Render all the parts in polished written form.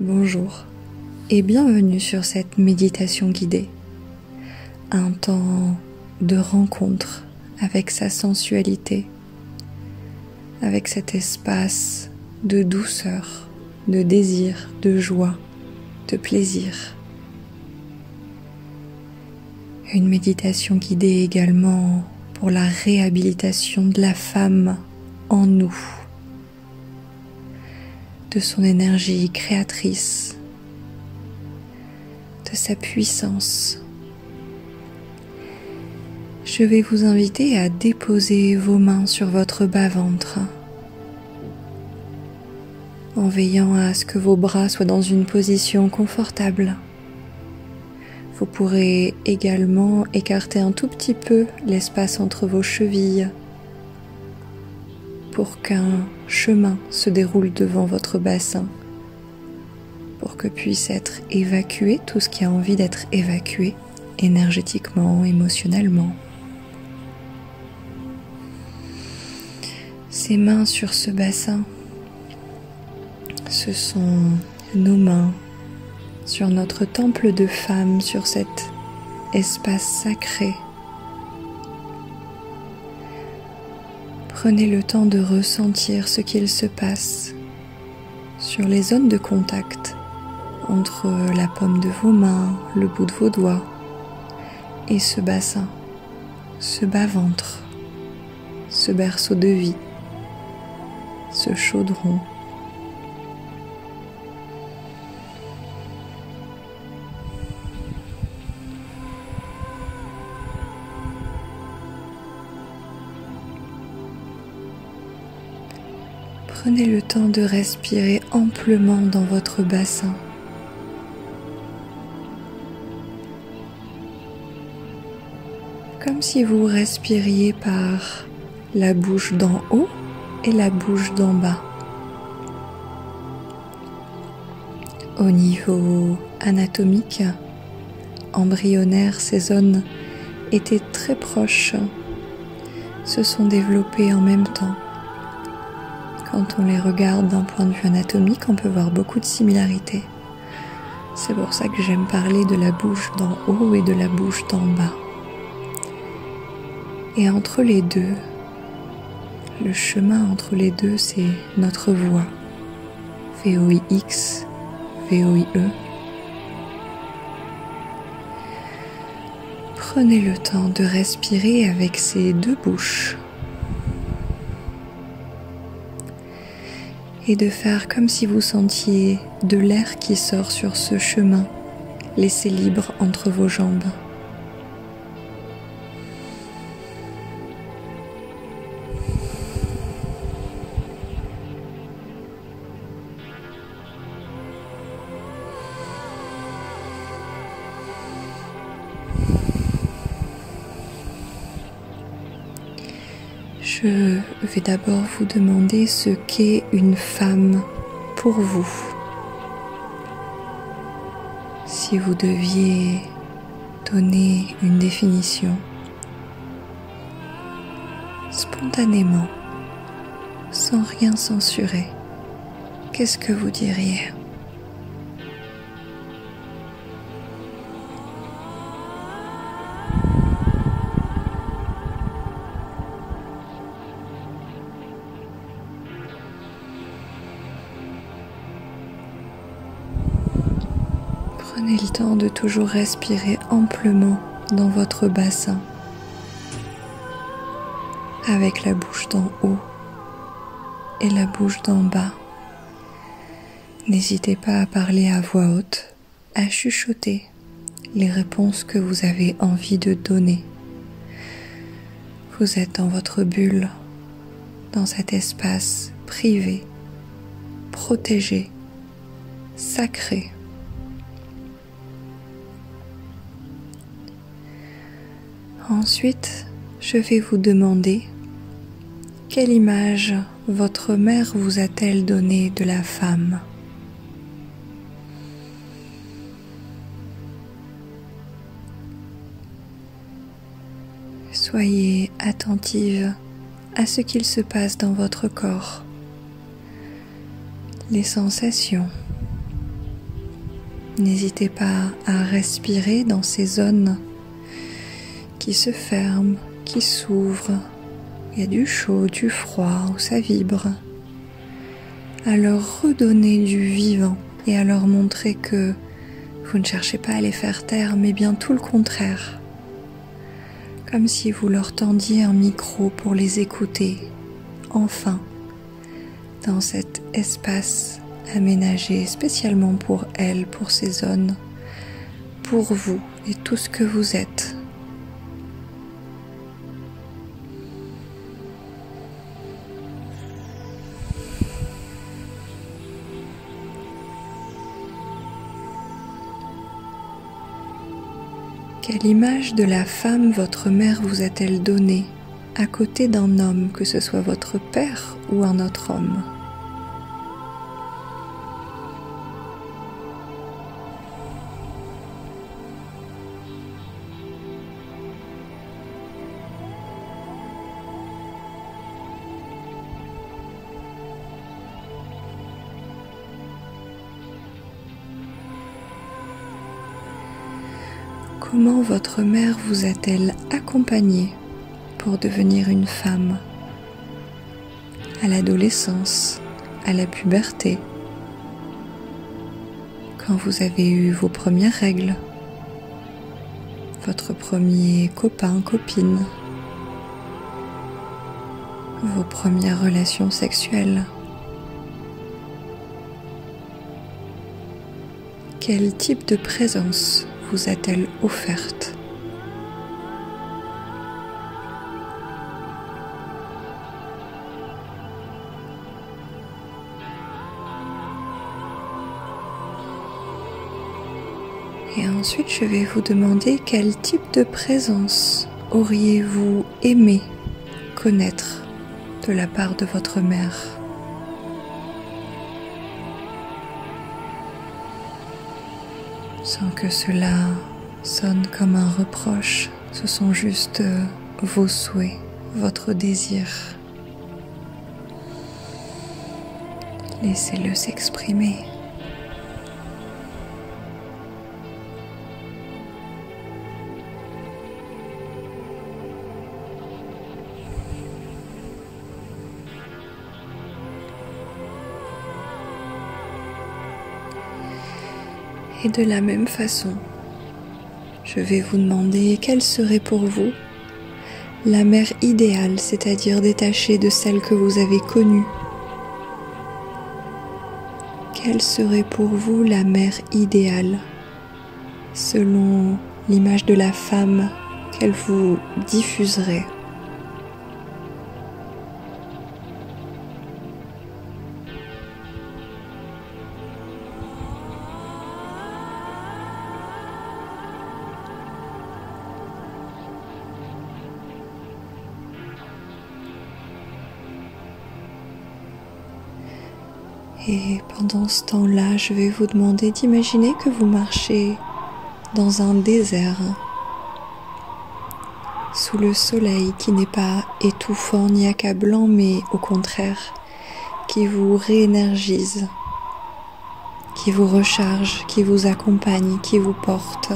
bonjour et bienvenue sur cette méditation guidée. Un temps de rencontre avec sa sensualité, avec cet espace de douceur, de désir, de joie, de plaisir. Une méditation guidée également pour la réhabilitation de la femme en nous, de son énergie créatrice, de sa puissance. Je vais vous inviter à déposer vos mains sur votre bas-ventre, en veillant à ce que vos bras soient dans une position confortable. Vous pourrez également écarter un tout petit peu l'espace entre vos chevilles pour qu'un chemin se déroule devant votre bassin, pour que puisse être évacué tout ce qui a envie d'être évacué énergétiquement, émotionnellement. Ces mains sur ce bassin, ce sont nos mains sur notre temple de femme, sur cet espace sacré. Prenez le temps de ressentir ce qu'il se passe sur les zones de contact entre la paume de vos mains, le bout de vos doigts et ce bassin, ce bas-ventre, ce berceau de vie, ce chaudron. Prenez le temps de respirer amplement dans votre bassin. Comme si vous respiriez par la bouche d'en haut et la bouche d'en bas. Au niveau anatomique, embryonnaire, ces zones étaient très proches, se sont développées en même temps. Quand on les regarde d'un point de vue anatomique, on peut voir beaucoup de similarités. C'est pour ça que j'aime parler de la bouche d'en haut et de la bouche d'en bas. Et entre les deux, le chemin entre les deux, c'est notre voix. VOIX, VOIE. Prenez le temps de respirer avec ces deux bouches. Et de faire comme si vous sentiez de l'air qui sort sur ce chemin, laissé libre entre vos jambes. Je vais d'abord vous demander ce qu'est une femme pour vous. Si vous deviez donner une définition spontanément, sans rien censurer, qu'est-ce que vous diriez ? Prenez le temps de toujours respirer amplement dans votre bassin, avec la bouche d'en haut et la bouche d'en bas. N'hésitez pas à parler à voix haute, à chuchoter les réponses que vous avez envie de donner. Vous êtes dans votre bulle, dans cet espace privé, protégé, sacré. Ensuite, je vais vous demander quelle image votre mère vous a-t-elle donnée de la femme ? Soyez attentive à ce qu'il se passe dans votre corps, les sensations, N'hésitez pas à respirer dans ces zones qui se ferment, qui s'ouvrent. Il y a du chaud, du froid, où ça vibre. À leur redonner du vivant et à leur montrer que vous ne cherchez pas à les faire taire, mais bien tout le contraire. Comme si vous leur tendiez un micro pour les écouter, enfin, dans cet espace aménagé spécialement pour elles, pour ces zones, pour vous et tout ce que vous êtes. Quelle image de la femme votre mère vous a-t-elle donnée à côté d'un homme, que ce soit votre père ou un autre homme ? Comment votre mère vous a-t-elle accompagné pour devenir une femme ? À l'adolescence, à la puberté, quand vous avez eu vos premières règles, votre premier copain, copine, vos premières relations sexuelles. Quel type de présence vous a-t-elle offerte ? Et ensuite, je vais vous demander quel type de présence auriez-vous aimé connaître de la part de votre mère ? Sans que cela sonne comme un reproche, ce sont juste vos souhaits, votre désir. Laissez-le s'exprimer. Et de la même façon, je vais vous demander quelle serait pour vous la mère idéale, c'est-à-dire détachée de celle que vous avez connue. Quelle serait pour vous la mère idéale, selon l'image de la femme qu'elle vous diffuserait ? Et pendant ce temps-là, je vais vous demander d'imaginer que vous marchez dans un désert, sous le soleil qui n'est pas étouffant ni accablant, mais au contraire, qui vous réénergise, qui vous recharge, qui vous accompagne, qui vous porte,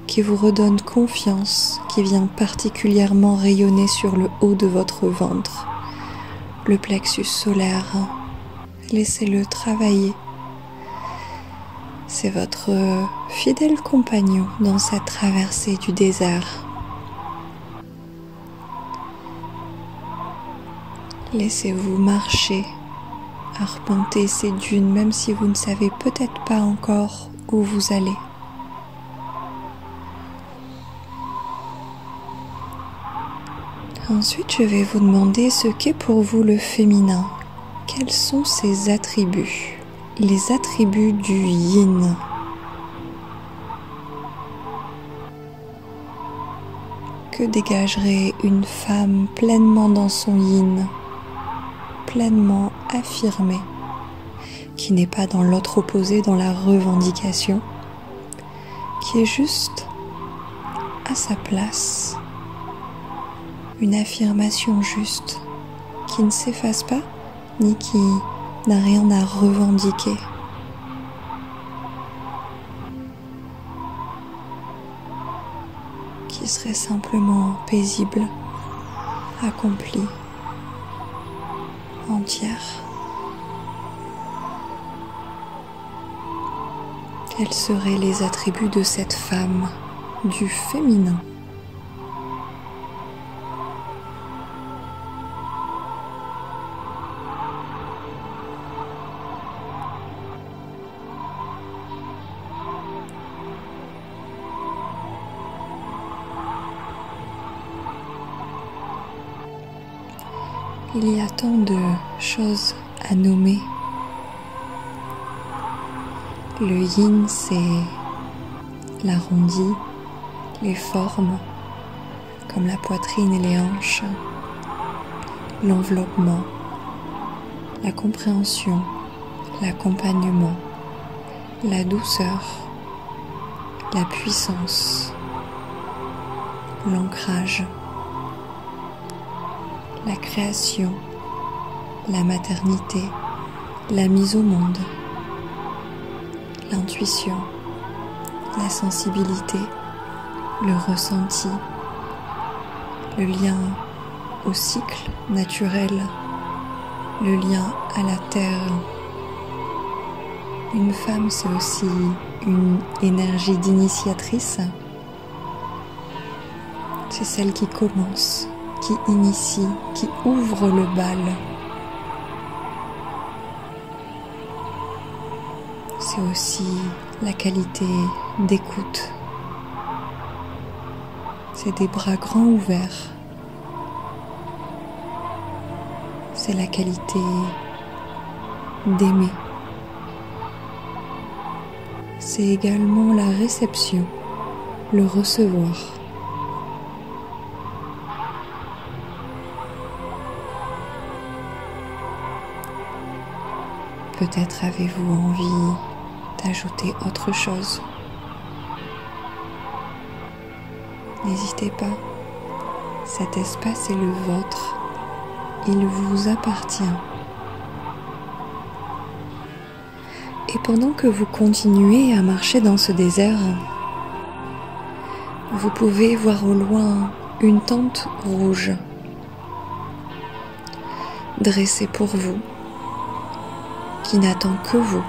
qui vous redonne confiance, qui vient particulièrement rayonner sur le haut de votre ventre, le plexus solaire. Laissez-le travailler. C'est votre fidèle compagnon dans cette traversée du désert. Laissez-vous marcher, arpenter ces dunes, même si vous ne savez peut-être pas encore où vous allez. Ensuite, je vais vous demander ce qu'est pour vous le féminin. Quels sont ses attributs? Les attributs du yin. Que dégagerait une femme pleinement dans son yin, pleinement affirmée, qui n'est pas dans l'autre opposé, dans la revendication, qui est juste à sa place, une affirmation juste, qui ne s'efface pas, ni qui n'a rien à revendiquer. serait simplement paisible, accomplie, entière. Quels seraient les attributs de cette femme, du féminin? Il y a tant de choses à nommer. Le yin, c'est l'arrondi, les formes, comme la poitrine et les hanches, l'enveloppement, la compréhension, l'accompagnement, la douceur, la puissance, l'ancrage, la création, la maternité, la mise au monde, l'intuition, la sensibilité, le ressenti, le lien au cycle naturel, le lien à la terre. Une femme, c'est aussi une énergie d'initiatrice. C'est celle qui commence, qui initie, qui ouvre le bal. C'est aussi la qualité d'écoute. C'est des bras grands ouverts. C'est la qualité d'aimer. C'est également la réception, le recevoir. Peut-être avez-vous envie d'ajouter autre chose. N'hésitez pas, cet espace est le vôtre, il vous appartient. Et pendant que vous continuez à marcher dans ce désert, vous pouvez voir au loin une tente rouge dressée pour vous, qui n'attend que vous.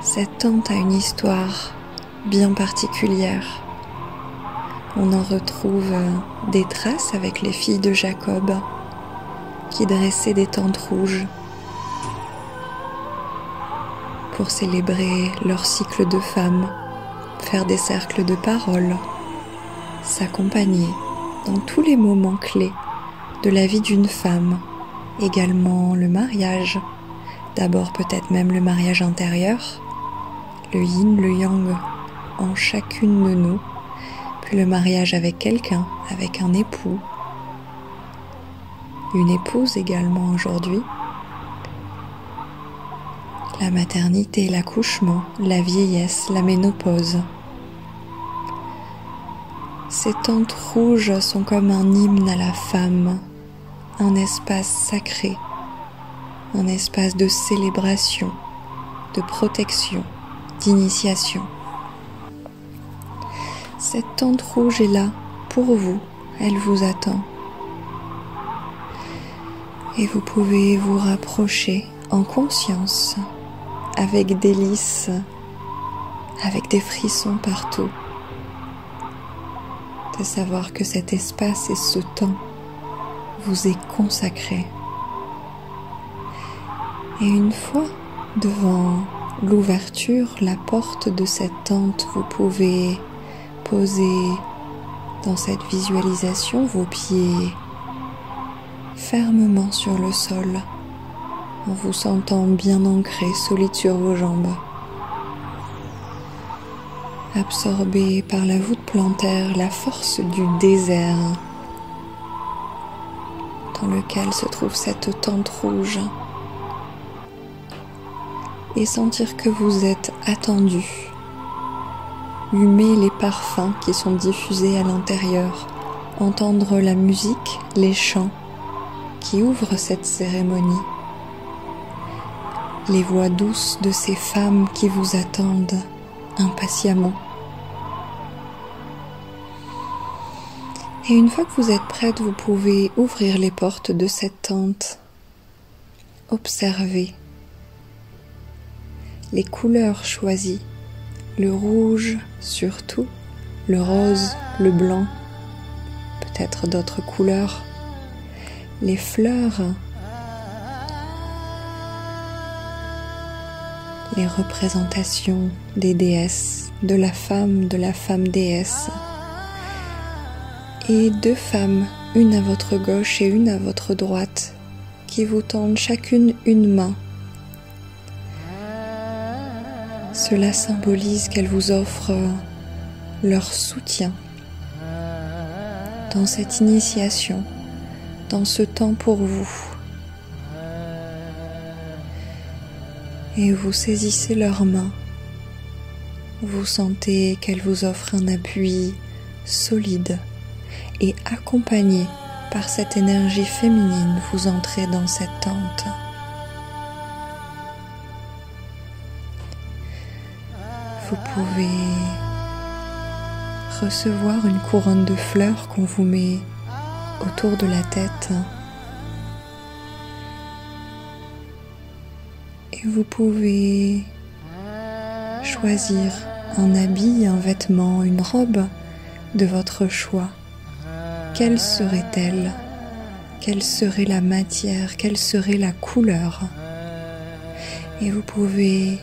Cette tente a une histoire bien particulière. On en retrouve des traces avec les filles de Jacob qui dressaient des tentes rouges pour célébrer leur cycle de femmes, faire des cercles de parole, s'accompagner dans tous les moments clés de la vie d'une femme, également le mariage, d'abord peut-être même le mariage intérieur, le yin, le yang en chacune de nous, puis le mariage avec quelqu'un, avec un époux, une épouse également aujourd'hui, la maternité, l'accouchement, la vieillesse, la ménopause. Ces tentes rouges sont comme un hymne à la femme, un espace sacré, un espace de célébration, de protection, d'initiation. Cette tente rouge est là pour vous, elle vous attend. Et vous pouvez vous rapprocher en conscience, avec délice, avec des frissons partout, de savoir que cet espace et ce temps vous est consacré. Et une fois devant l'ouverture, la porte de cette tente, vous pouvez poser dans cette visualisation vos pieds fermement sur le sol, en vous sentant bien ancré, solide sur vos jambes. Absorbé par la voûte plantaire, la force du désert dans lequel se trouve cette tente rouge, et sentir que vous êtes attendu. Humer les parfums qui sont diffusés à l'intérieur, entendre la musique, les chants qui ouvrent cette cérémonie, les voix douces de ces femmes qui vous attendent impatiemment. Et une fois que vous êtes prête, vous pouvez ouvrir les portes de cette tente. Observez les couleurs choisies, le rouge surtout, le rose, le blanc, peut-être d'autres couleurs, les fleurs, les représentations des déesses, de la femme déesse, et deux femmes, une à votre gauche et une à votre droite, qui vous tendent chacune une main. Cela symbolise qu'elles vous offrent leur soutien dans cette initiation, dans ce temps pour vous. Et vous saisissez leurs mains. Vous sentez qu'elles vous offrent un appui solide et accompagné par cette énergie féminine, vous entrez dans cette tente. Vous pouvez recevoir une couronne de fleurs qu'on vous met autour de la tête. Et vous pouvez choisir un habit, un vêtement, une robe de votre choix. Quelle serait-elle? Quelle serait la matière? Quelle serait la couleur? Et vous pouvez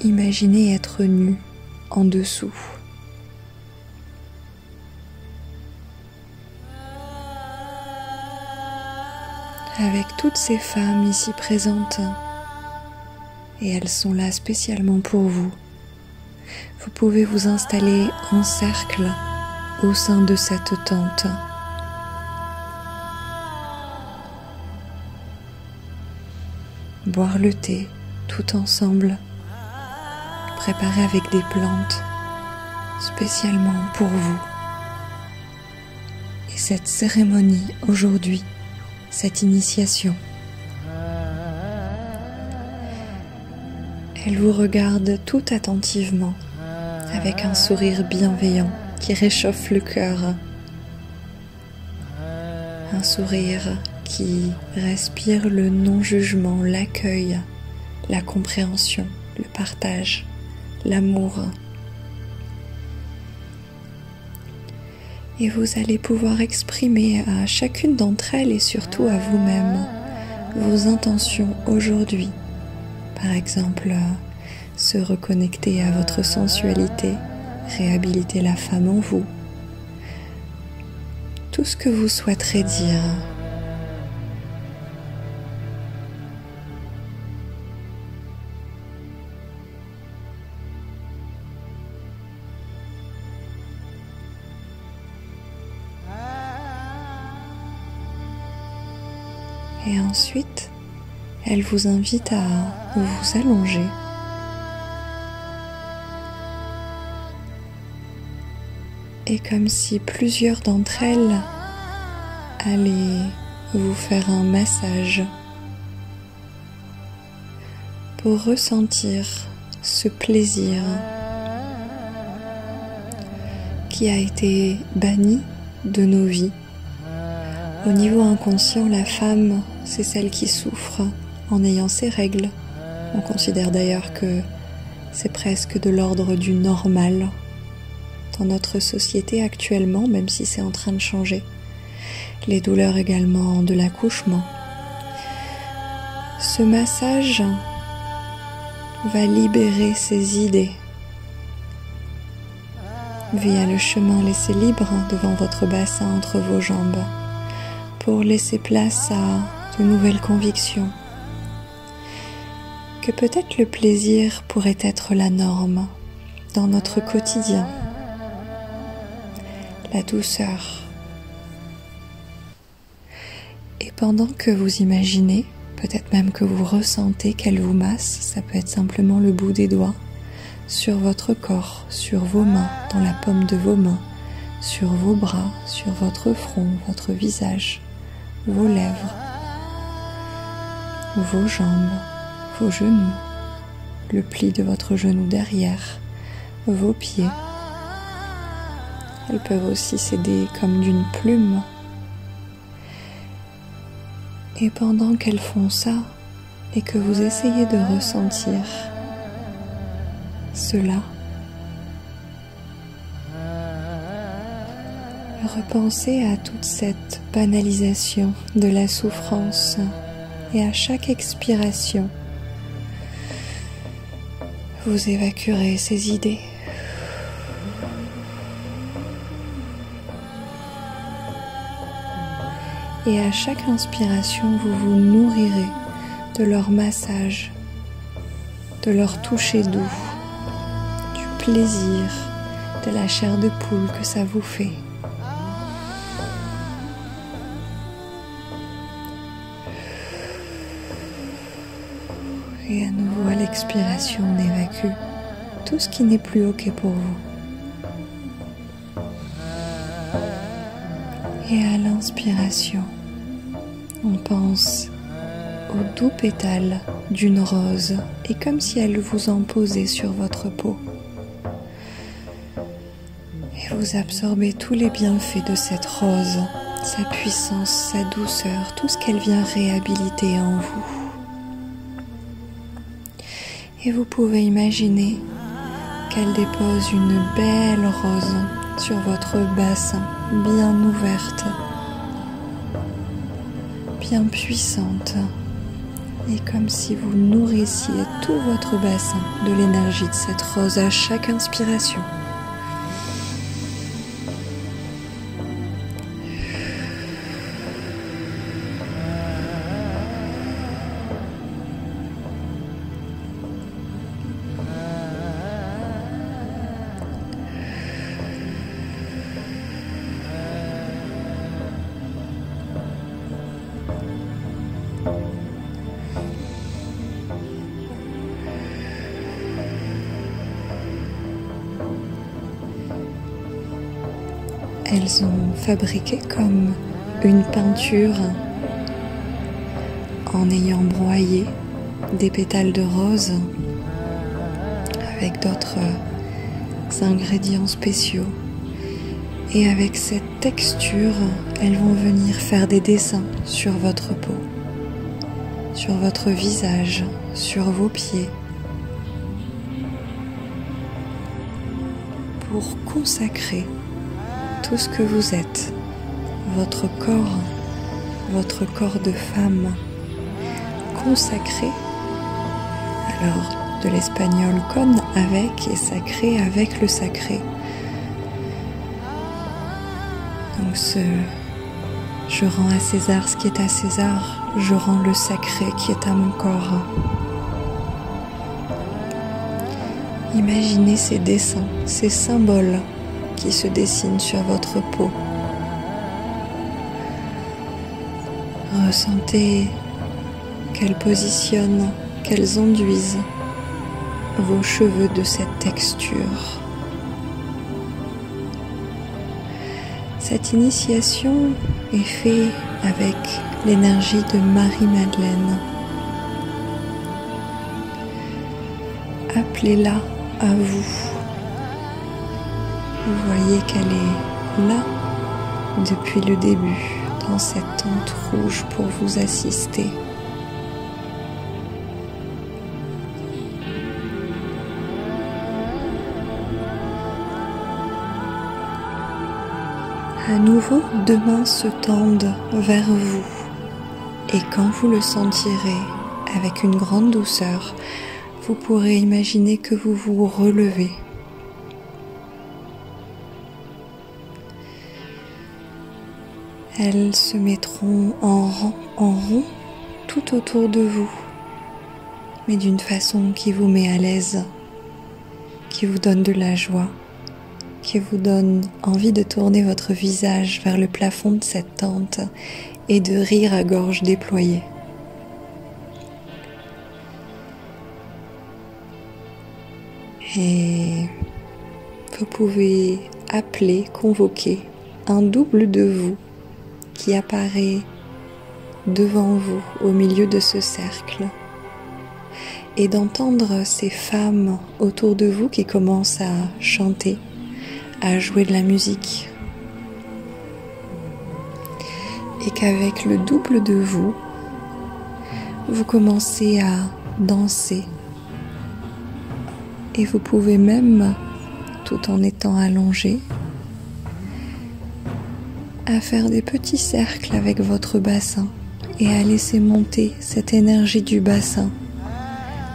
imaginer être nu en dessous. Avec toutes ces femmes ici présentes, et elles sont là spécialement pour vous. Vous pouvez vous installer en cercle au sein de cette tente. Boire le thé tout ensemble, préparé avec des plantes spécialement pour vous. Et cette cérémonie aujourd'hui, cette initiation, elle vous regarde tout attentivement, avec un sourire bienveillant qui réchauffe le cœur. Un sourire qui respire le non-jugement, l'accueil, la compréhension, le partage, l'amour. Et vous allez pouvoir exprimer à chacune d'entre elles et surtout à vous-même vos intentions aujourd'hui. Par exemple, se reconnecter à votre sensualité, réhabiliter la femme en vous. Tout ce que vous souhaiterez dire. Et ensuite, elle vous invite à vous allonger. Et comme si plusieurs d'entre elles allaient vous faire un massage pour ressentir ce plaisir qui a été banni de nos vies. Au niveau inconscient, la femme, c'est celle qui souffre en ayant ses règles. On considère d'ailleurs que c'est presque de l'ordre du normal dans notre société actuellement, même si c'est en train de changer. Les douleurs également de l'accouchement. Ce massage va libérer ces idées via le chemin laissé libre devant votre bassin entre vos jambes, pour laisser place à de nouvelles convictions, que peut-être le plaisir pourrait être la norme dans notre quotidien, la douceur. Et pendant que vous imaginez, peut-être même que vous ressentez qu'elle vous masse, ça peut être simplement le bout des doigts, sur votre corps, sur vos mains, dans la paume de vos mains, sur vos bras, sur votre front, votre visage, vos lèvres, vos jambes, vos genoux, le pli de votre genou derrière, vos pieds. Elles peuvent aussi s'aider comme d'une plume. Et pendant qu'elles font ça, et que vous essayez de ressentir cela, repensez à toute cette banalisation de la souffrance et à chaque expiration, vous évacuerez ces idées. Et à chaque inspiration, vous vous nourrirez de leur massage, de leur toucher doux, du plaisir, de la chair de poule que ça vous fait. Et à nouveau à l'expiration, on évacue tout ce qui n'est plus OK pour vous. Et à l'inspiration, on pense aux doux pétales d'une rose et comme si elle vous en posait sur votre peau. Et vous absorbez tous les bienfaits de cette rose, sa puissance, sa douceur, tout ce qu'elle vient réhabiliter en vous. Et vous pouvez imaginer qu'elle dépose une belle rose sur votre bassin, bien ouverte, bien puissante, et comme si vous nourrissiez tout votre bassin de l'énergie de cette rose à chaque inspiration. Elles ont fabriqué comme une peinture en ayant broyé des pétales de rose avec d'autres ingrédients spéciaux. Et avec cette texture, elles vont venir faire des dessins sur votre peau, sur votre visage, sur vos pieds, pour consacrer tout ce que vous êtes, votre corps de femme, consacré, alors de l'espagnol con avec et sacré avec le sacré. Donc je rends à César ce qui est à César, je rends le sacré qui est à mon corps. Imaginez ces dessins, ces symboles qui se dessinent sur votre peau. Ressentez qu'elles positionnent, qu'elles enduisent vos cheveux de cette texture. Cette initiation est faite avec l'énergie de Marie-Madeleine. Appelez-la à vous. Vous voyez qu'elle est là depuis le début, dans cette tente rouge pour vous assister. À nouveau, deux mains se tendent vers vous et quand vous le sentirez avec une grande douceur, vous pourrez imaginer que vous vous relevez. Elles se mettront en rond tout autour de vous, mais d'une façon qui vous met à l'aise, qui vous donne de la joie, qui vous donne envie de tourner votre visage vers le plafond de cette tente et de rire à gorge déployée. Et vous pouvez appeler, convoquer un double de vous qui apparaît devant vous au milieu de ce cercle et d'entendre ces femmes autour de vous qui commencent à chanter, à jouer de la musique. Et qu'avec le double de vous, vous commencez à danser. Et vous pouvez même, tout en étant allongé, à faire des petits cercles avec votre bassin et à laisser monter cette énergie du bassin,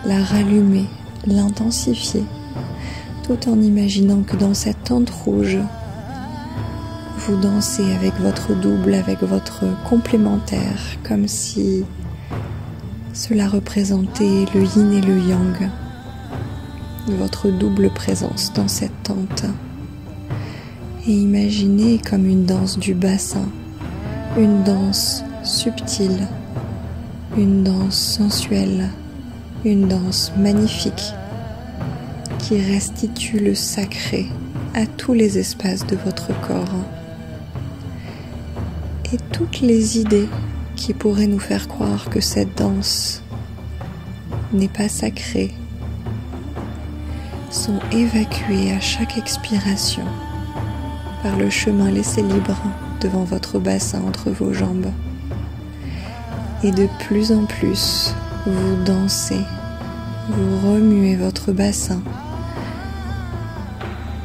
la rallumer, l'intensifier, tout en imaginant que dans cette tente rouge, vous dansez avec votre double, avec votre complémentaire, comme si cela représentait le yin et le yang, votre double présence dans cette tente. Et imaginez comme une danse du bassin, une danse subtile, une danse sensuelle, une danse magnifique qui restitue le sacré à tous les espaces de votre corps. Et toutes les idées qui pourraient nous faire croire que cette danse n'est pas sacrée sont évacuées à chaque expiration par le chemin laissé libre devant votre bassin entre vos jambes. Et de plus en plus, vous dansez, vous remuez votre bassin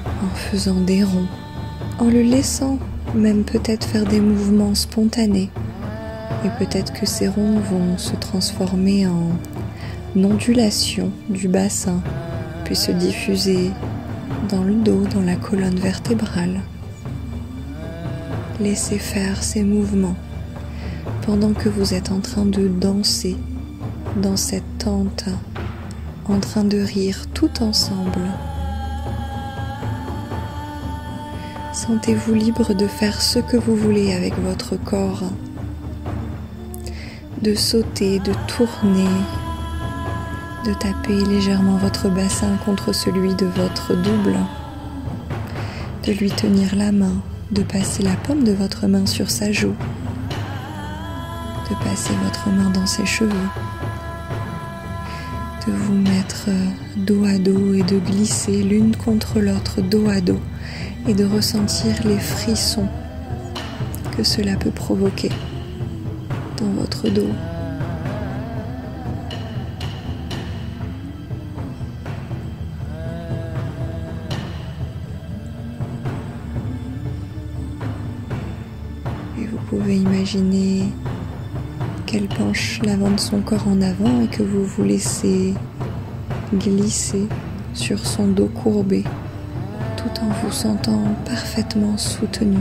en faisant des ronds, en le laissant même peut-être faire des mouvements spontanés. Et peut-être que ces ronds vont se transformer en ondulations du bassin, puis se diffuser dans le dos, dans la colonne vertébrale. Laissez faire ces mouvements pendant que vous êtes en train de danser dans cette tente, en train de rire tout ensemble. Sentez-vous libre de faire ce que vous voulez avec votre corps, de sauter, de tourner, de taper légèrement votre bassin contre celui de votre double, de lui tenir la main, de passer la paume de votre main sur sa joue, de passer votre main dans ses cheveux, de vous mettre dos à dos et de glisser l'une contre l'autre dos à dos et de ressentir les frissons que cela peut provoquer dans votre dos. Et vous pouvez imaginer qu'elle penche l'avant de son corps en avant et que vous vous laissez glisser sur son dos courbé, tout en vous sentant parfaitement soutenu,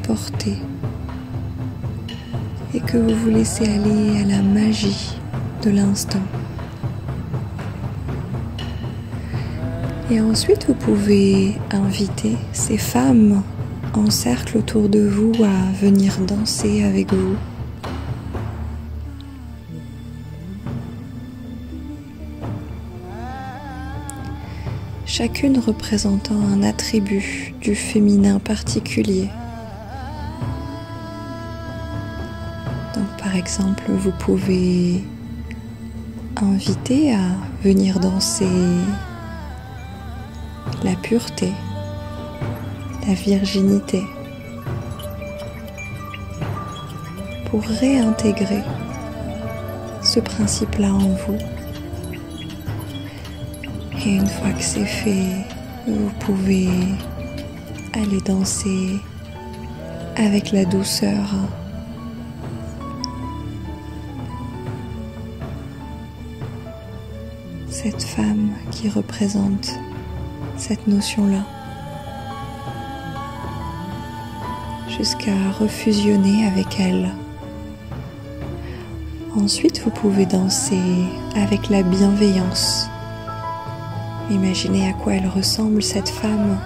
porté, et que vous vous laissez aller à la magie de l'instant. Et ensuite, vous pouvez inviter ces femmes en cercle autour de vous à venir danser avec vous. Chacune représentant un attribut du féminin particulier. Donc par exemple, vous pouvez inviter à venir danser la pureté, la virginité, pour réintégrer ce principe-là en vous. Et une fois que c'est fait, vous pouvez aller danser avec la douceur. Cette femme qui représente cette notion-là, jusqu'à refusionner avec elle. Ensuite, vous pouvez danser avec la bienveillance. Imaginez à quoi elle ressemble, cette femme,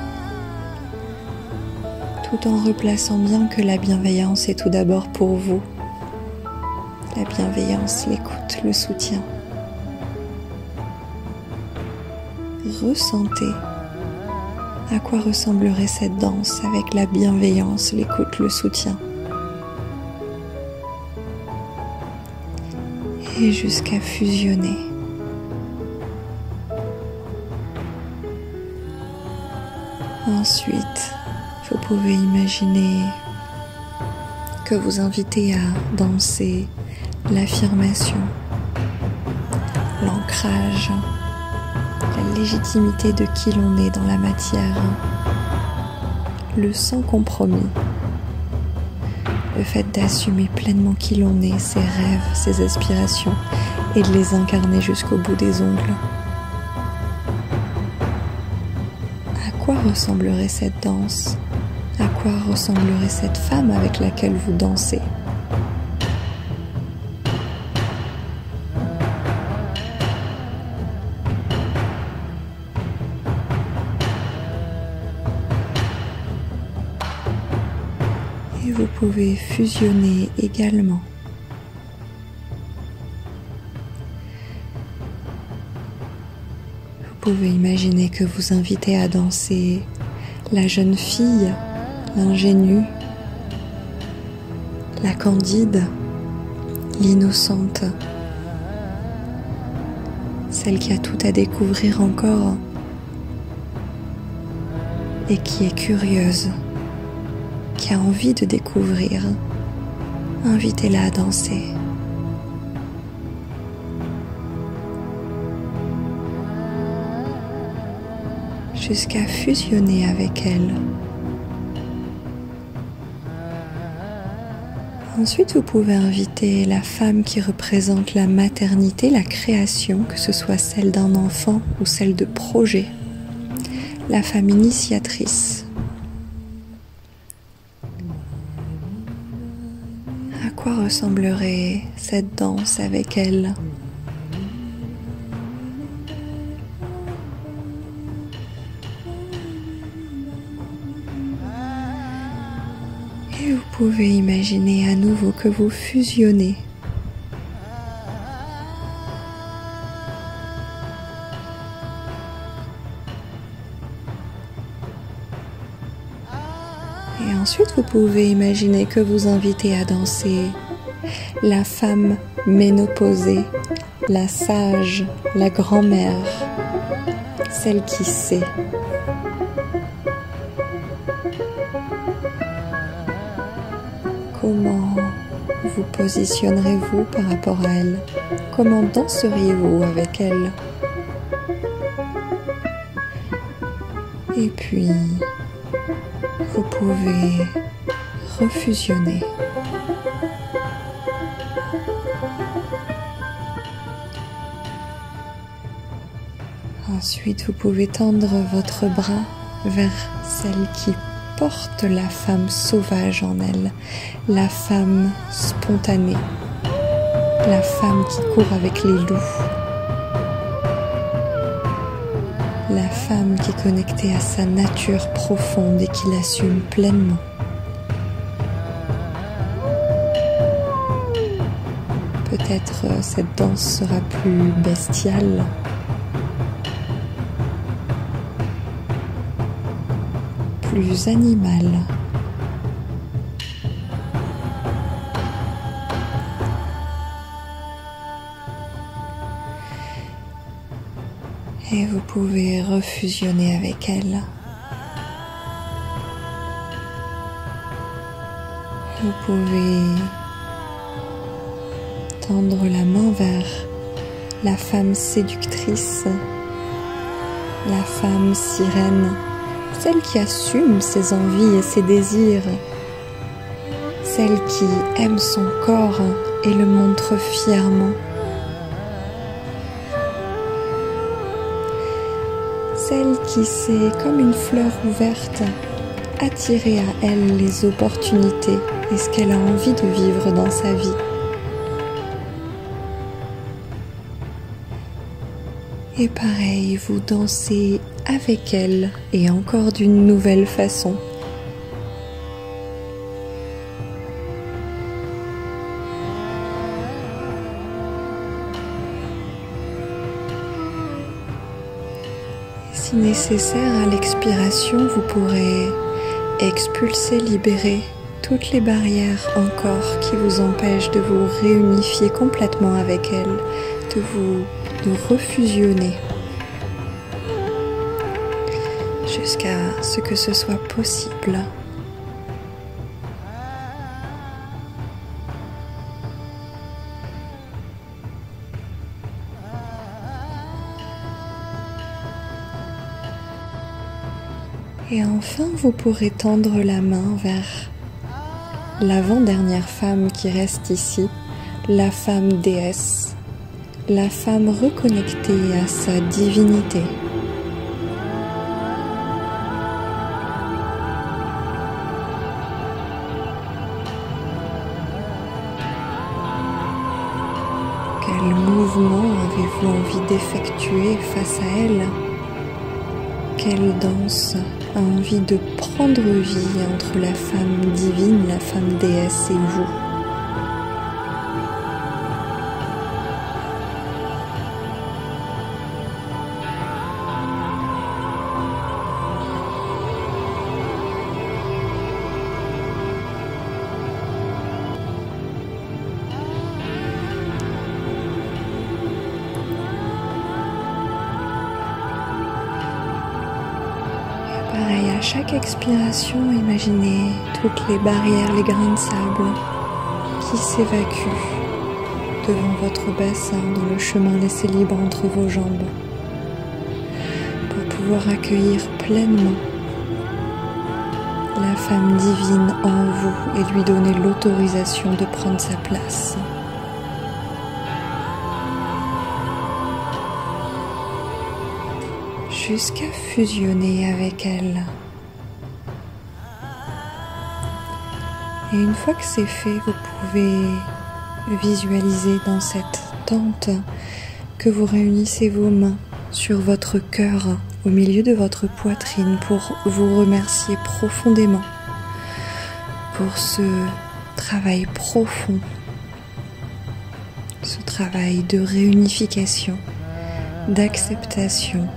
tout en replaçant bien que la bienveillance est tout d'abord pour vous. La bienveillance, l'écoute, le soutien. Ressentez à quoi ressemblerait cette danse avec la bienveillance, l'écoute, le soutien. Et jusqu'à fusionner Ensuite, vous pouvez imaginer que vous invitez à danser l'affirmation, l'ancrage, la légitimité de qui l'on est dans la matière, le sans compromis, le fait d'assumer pleinement qui l'on est, ses rêves, ses aspirations et de les incarner jusqu'au bout des ongles. À quoi ressemblerait cette danse ? À quoi ressemblerait cette femme avec laquelle vous dansez ? Et vous pouvez fusionner également. Vous pouvez imaginer que vous invitez à danser la jeune fille, l'ingénue, la candide, l'innocente, celle qui a tout à découvrir encore et qui est curieuse, qui a envie de découvrir. Invitez-la à danser. Jusqu'à fusionner avec elle. Ensuite, vous pouvez inviter la femme qui représente la maternité, la création, que ce soit celle d'un enfant ou celle de projet, la femme initiatrice. À quoi ressemblerait cette danse avec elle ? Et vous pouvez imaginer à nouveau que vous fusionnez. Et ensuite, vous pouvez imaginer que vous invitez à danser la femme ménopausée, la sage, la grand-mère, celle qui sait. Comment vous positionnerez-vous par rapport à elle? Comment danseriez-vous avec elle? Et puis, vous pouvez refusionner. Ensuite, vous pouvez tendre votre bras vers celle qui porte la femme sauvage en elle, la femme spontanée, la femme qui court avec les loups, la femme qui est connectée à sa nature profonde et qui l'assume pleinement. Peut-être cette danse sera plus bestiale, plus animal. Et vous pouvez refusionner avec elle. Vous pouvez tendre la main vers la femme séductrice, la femme sirène, celle qui assume ses envies et ses désirs, celle qui aime son corps et le montre fièrement, celle qui sait, comme une fleur ouverte, attirer à elle les opportunités et ce qu'elle a envie de vivre dans sa vie. Et pareil, vous dansez avec elle et encore d'une nouvelle façon. Si nécessaire, à l'expiration, vous pourrez expulser, libérer toutes les barrières encore qui vous empêchent de vous réunifier complètement avec elle, de refusionner. jusqu'à ce que ce soit possible. Et enfin, vous pourrez tendre la main vers l'avant-dernière femme qui reste ici, la femme déesse, la femme reconnectée à sa divinité. Quel mouvement avez-vous envie d'effectuer face à elle? Quelle danse a envie de prendre vie entre la femme divine, la femme déesse et vous? Pareil, à chaque expiration, imaginez toutes les barrières, les grains de sable qui s'évacuent devant votre bassin dans le chemin laissé libre entre vos jambes pour pouvoir accueillir pleinement la femme divine en vous et lui donner l'autorisation de prendre sa place. Jusqu'à fusionner avec elle. Et une fois que c'est fait, vous pouvez visualiser dans cette tente que vous réunissez vos mains sur votre cœur au milieu de votre poitrine pour vous remercier profondément pour ce travail profond, ce travail de réunification, d'acceptation,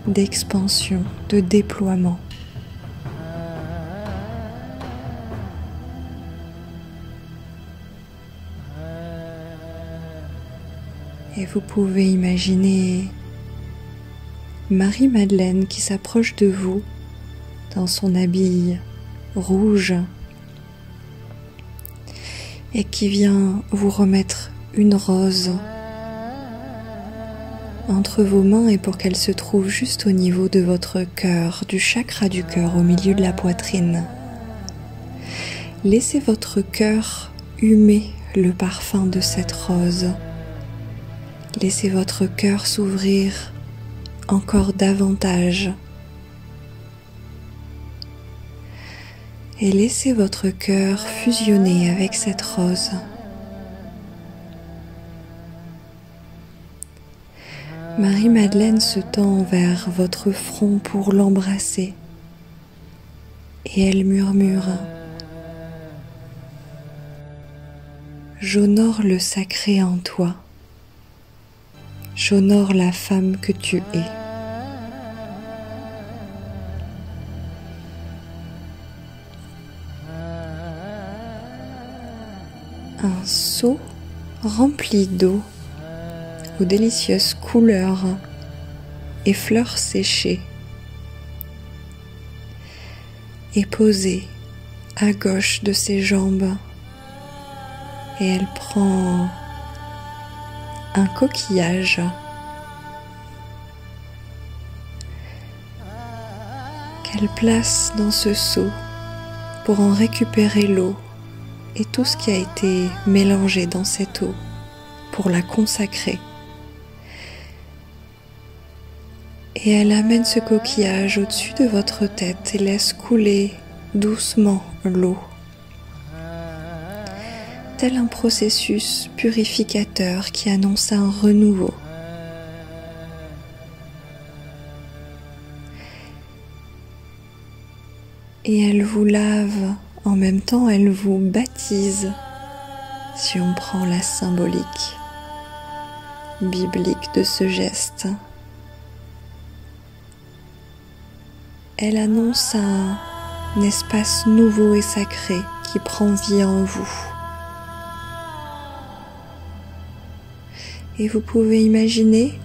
d'expansion, de déploiement. Et vous pouvez imaginer Marie-Madeleine qui s'approche de vous dans son habit rouge et qui vient vous remettre une rose entre vos mains et pour qu'elle se trouve juste au niveau de votre cœur, du chakra du cœur, au milieu de la poitrine. Laissez votre cœur humer le parfum de cette rose. Laissez votre cœur s'ouvrir encore davantage. Et laissez votre cœur fusionner avec cette rose. Marie-Madeleine se tend vers votre front pour l'embrasser et elle murmure « J'honore le sacré en toi, j'honore la femme que tu es. » Un seau rempli d'eau aux délicieuses couleurs et fleurs séchées est posée à gauche de ses jambes et elle prend un coquillage qu'elle place dans ce seau pour en récupérer l'eau et tout ce qui a été mélangé dans cette eau pour la consacrer. Et elle amène ce coquillage au-dessus de votre tête et laisse couler doucement l'eau, tel un processus purificateur qui annonce un renouveau. Et elle vous lave, en même temps elle vous baptise, si on prend la symbolique biblique de ce geste. Elle annonce un espace nouveau et sacré qui prend vie en vous. Et vous pouvez imaginer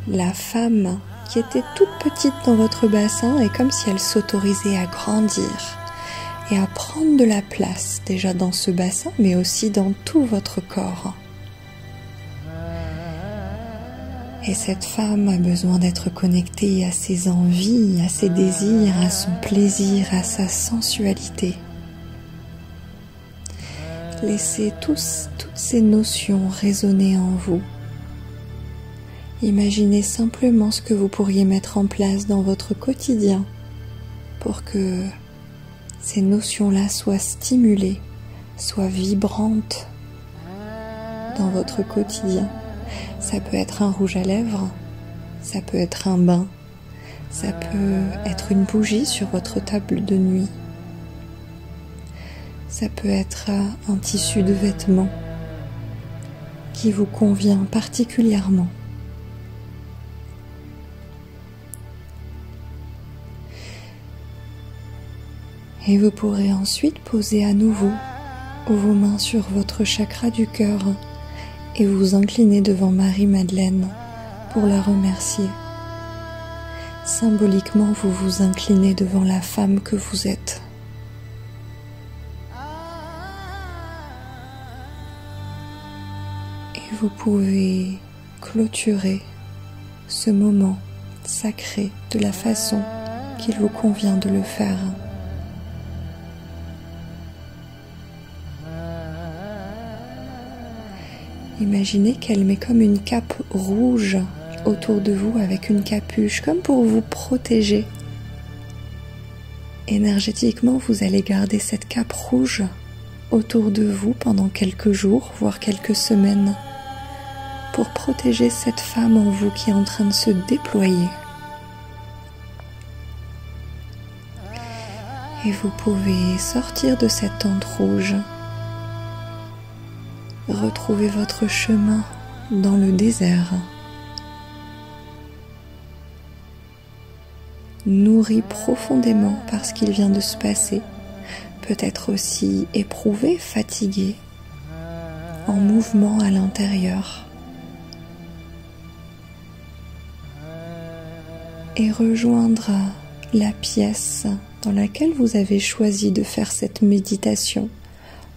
la femme qui était toute petite dans votre bassin est comme si elle s'autorisait à grandir et à prendre de la place déjà dans ce bassin, mais aussi dans tout votre corps. Et cette femme a besoin d'être connectée à ses envies, à ses désirs, à son plaisir, à sa sensualité. Laissez toutes ces notions résonner en vous. Imaginez simplement ce que vous pourriez mettre en place dans votre quotidien pour que ces notions-là soient stimulées, soient vibrantes dans votre quotidien. Ça peut être un rouge à lèvres, ça peut être un bain, ça peut être une bougie sur votre table de nuit. Ça peut être un tissu de vêtements qui vous convient particulièrement. Et vous pourrez ensuite poser à nouveau vos mains sur votre chakra du cœur et vous incliner devant Marie-Madeleine pour la remercier. Symboliquement, vous vous inclinez devant la femme que vous êtes. Et vous pouvez clôturer ce moment sacré de la façon qu'il vous convient de le faire. Imaginez qu'elle met comme une cape rouge autour de vous avec une capuche, comme pour vous protéger. Énergétiquement, vous allez garder cette cape rouge autour de vous pendant quelques jours, voire quelques semaines, pour protéger cette femme en vous qui est en train de se déployer. Et vous pouvez sortir de cette tente rouge, retrouver votre chemin dans le désert, nourri profondément par ce qu'il vient de se passer, peut-être aussi éprouvé, fatigué, en mouvement à l'intérieur, et rejoindre la pièce dans laquelle vous avez choisi de faire cette méditation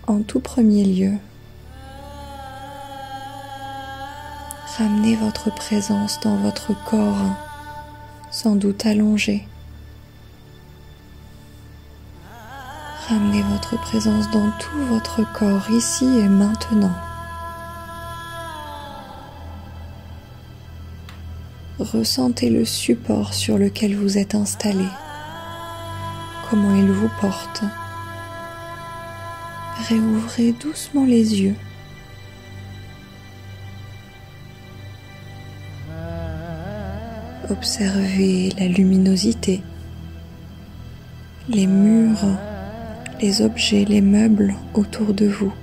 en tout premier lieu. Ramenez votre présence dans votre corps, sans doute allongé. Ramenez votre présence dans tout votre corps, ici et maintenant. Ressentez le support sur lequel vous êtes installé, comment il vous porte. Réouvrez doucement les yeux. Observez la luminosité, les murs, les objets, les meubles autour de vous.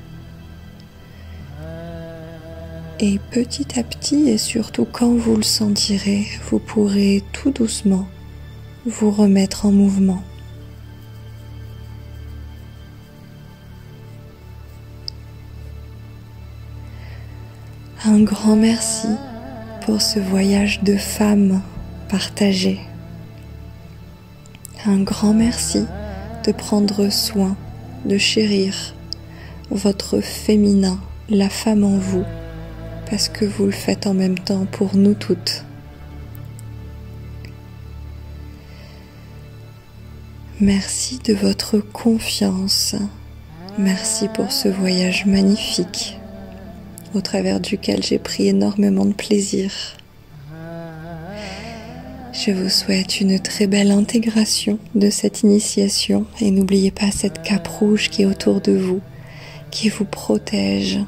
Et petit à petit, et surtout quand vous le sentirez, vous pourrez tout doucement vous remettre en mouvement. Un grand merci pour ce voyage de femme partagé. Un grand merci de prendre soin, de chérir votre féminin, la femme en vous, parce que vous le faites en même temps pour nous toutes. Merci de votre confiance. Merci pour ce voyage magnifique, au travers duquel j'ai pris énormément de plaisir. Je vous souhaite une très belle intégration de cette initiation et n'oubliez pas cette cape rouge qui est autour de vous, qui vous protège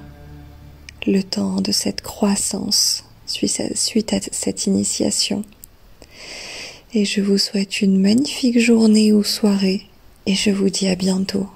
le temps de cette croissance suite à cette initiation. Et je vous souhaite une magnifique journée ou soirée et je vous dis à bientôt.